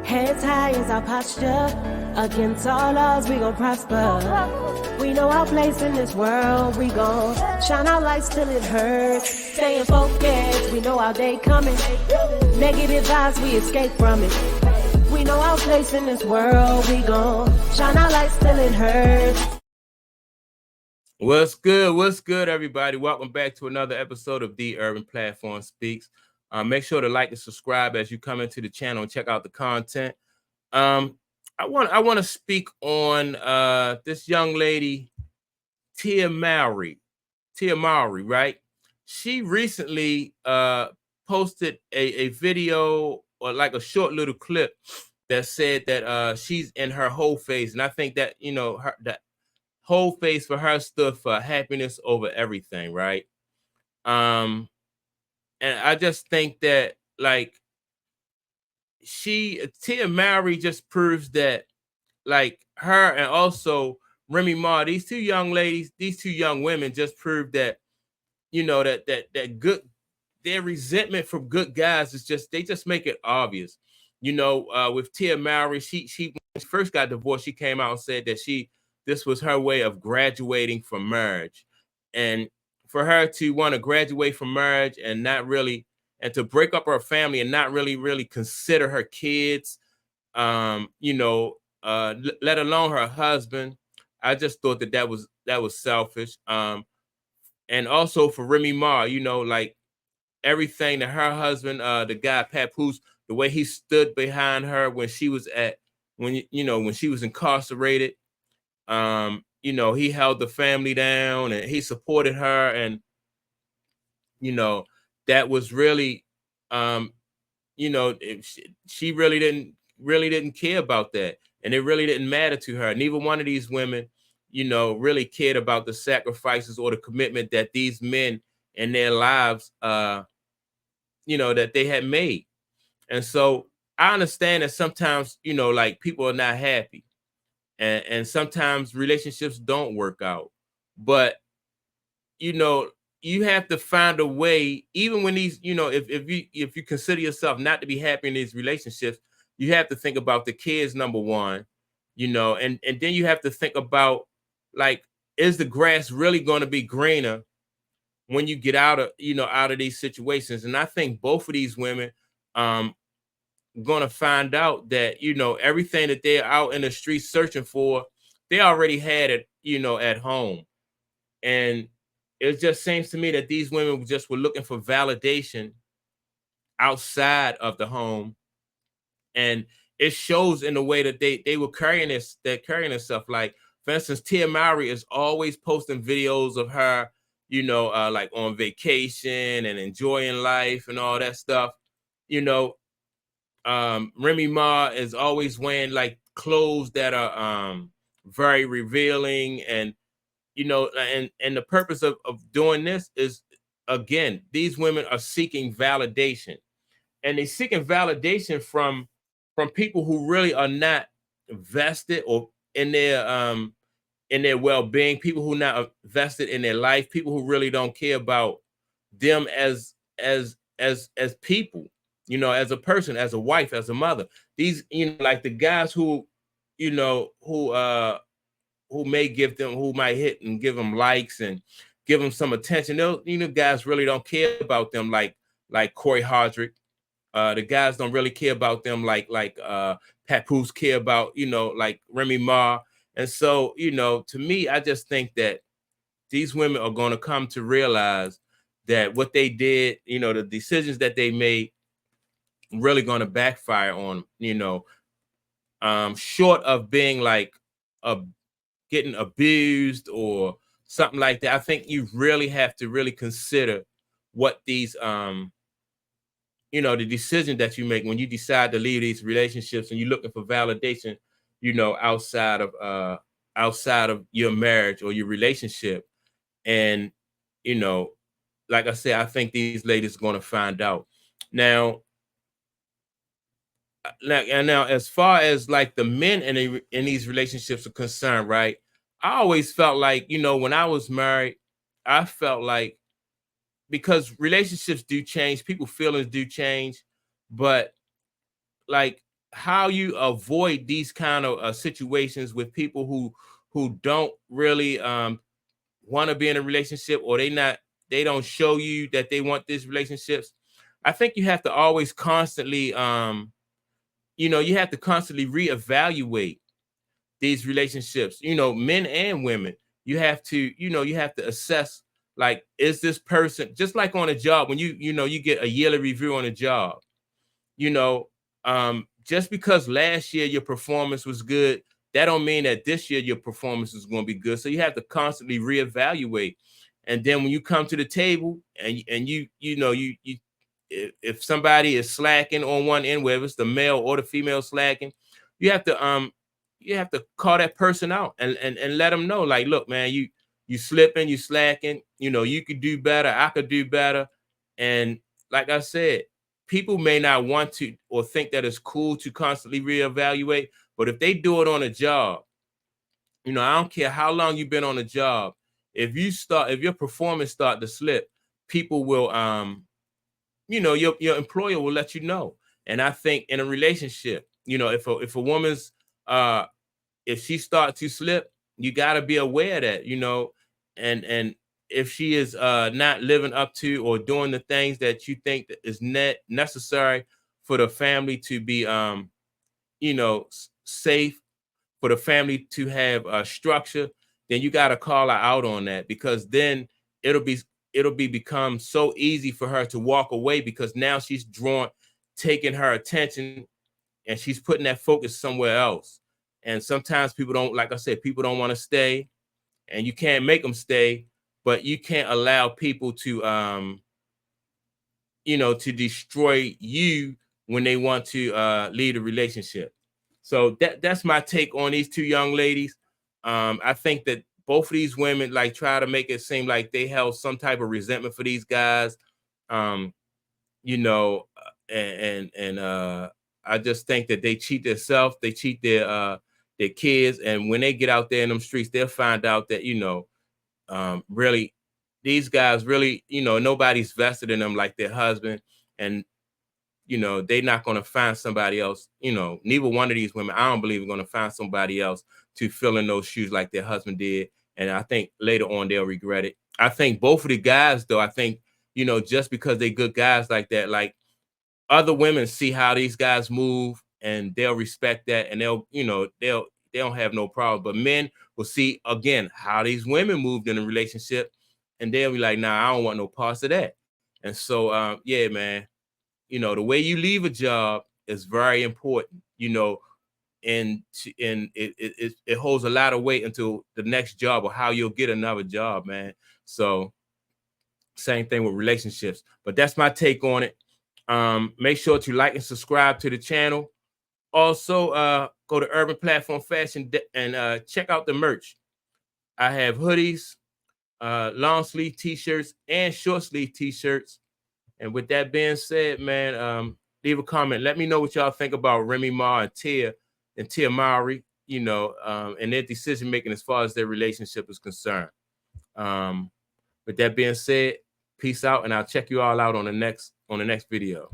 Heads high is our posture. Against all odds, we gon' prosper. We know our place in this world. We gon' shine our lights till it hurts. Staying focused, we know our day coming. Negative vibes, we escape from it. We know our place in this world. We gon' shine our lights till it hurts. What's good? What's good, everybody? Welcome back to another episode of The Urban Platform Speaks. Make sure to like and subscribe as you come into the channel and check out the content. I want to speak on this young lady, Tia Mowry, right? She recently posted a video or like a short little clip that said that she's in her whole phase, and I think that that whole phase for her stood for happiness over everything, right? And I just think that like Tia Mowry just proves that like her and also Remy Ma, these two young ladies, these two young women just proved that that good, their resentment from good guys is just, they just make it obvious. With Tia Mowry, she when she first got divorced, she came out and said that this was her way of graduating from marriage. And for her to want to graduate from marriage and not really, and to break up her family and not really consider her kids, let alone her husband, I just thought that was selfish. And also for Remy Ma, like everything that her husband, the guy Papoose, the way he stood behind her when she was when she was incarcerated. He held the family down and he supported her, and that was really she really didn't care about that, and it really didn't matter to her. Neither one of these women really cared about the sacrifices or the commitment that these men in their lives that they had made. And so I understand that sometimes like people are not happy, and sometimes relationships don't work out, but you have to find a way, even when these, if you consider yourself not to be happy in these relationships, you have to think about the kids, number one, and then you have to think about, like, is the grass really going to be greener when you get out of these situations? And I think both of these women going to find out that everything that they're out in the streets searching for, they already had it at home. And it just seems to me that these women just were looking for validation outside of the home, and it shows in the way that they were carrying themselves. Like, for instance, Tia Mowry is always posting videos of her like on vacation and enjoying life and all that stuff. Remy Ma is always wearing like clothes that are very revealing, and and the purpose of doing this is, again, these women are seeking validation, and they're seeking validation from people who really are not vested or in their well-being, people who are not vested in their life, people who really don't care about them as people, as a person, as a wife, as a mother. These, like the guys who who might hit and give them likes and give them some attention. Those guys really don't care about them like Corey Hardrick. The guys don't really care about them like Papoose care about like Remy Ma. And so to me, I just think that these women are going to come to realize that what they did, the decisions that they made, really going to backfire on them. Short of being like getting abused or something like that, I think you really have to really consider what these the decision that you make when you decide to leave these relationships and you're looking for validation outside of your marriage or your relationship. And like I said, I think these ladies are going to find out. Now, as far as like the men in these relationships are concerned, right? I always felt like, when I was married, I felt like, because relationships do change, people feelings do change, but like how you avoid these kind of situations with people who don't really want to be in a relationship, or they don't show you that they want these relationships. I think you have to always constantly you have to constantly reevaluate these relationships, men and women. You have to assess, like, is this person, just like on a job, when you get a yearly review on a job, you know, just because last year your performance was good, that don't mean that this year your performance is going to be good. So you have to constantly reevaluate. And then when you come to the table and if somebody is slacking on one end, whether it's the male or the female slacking, you have to call that person out and let them know, like, look, man, you slipping, you slacking, you could do better, I could do better. And like I said, people may not want to or think that it's cool to constantly reevaluate, but if they do it on a job, I don't care how long you've been on a job. If your performance start to slip, people will your employer will let you know. And I think in a relationship, if a woman's if she starts to slip, you got to be aware of that, and if she is not living up to or doing the things that you think that is necessary for the family to be safe, for the family to have a structure, then you got to call her out on that, because then it'll be become so easy for her to walk away, because now she's taking her attention, and she's putting that focus somewhere else. And sometimes people don't, like I said, people don't want to stay, and you can't make them stay, but you can't allow people to to destroy you when they want to lead a relationship. So that's my take on these two young ladies. I think that both of these women, like, try to make it seem like they held some type of resentment for these guys. Um, and I just think that they cheat themselves, they cheat their kids, and when they get out there in them streets, they'll find out that really, these guys really, nobody's vested in them like their husband. And they're not going to find somebody else. Neither one of these women, I don't believe, are going to find somebody else to fill in those shoes like their husband did. And I think later on they'll regret it. I think both of the guys, though, I think, just because they good guys like that, like, other women see how these guys move, and they'll respect that, and they don't have no problem. But men will see again how these women moved in a relationship, and they'll be like, nah, I don't want no parts of that. And so yeah, man, the way you leave a job is very important, and it holds a lot of weight into the next job or how you'll get another job, man. So same thing with relationships. But that's my take on it. Make sure to like and subscribe to the channel. Also, go to Urban Platform Fashion and check out the merch. I have hoodies, long sleeve t-shirts, and short sleeve t-shirts. And with that being said, man, leave a comment. Let me know what y'all think about Remy Ma and Tia Mowry, and their decision making as far as their relationship is concerned. With that being said, peace out, and I'll check you all out on the next video.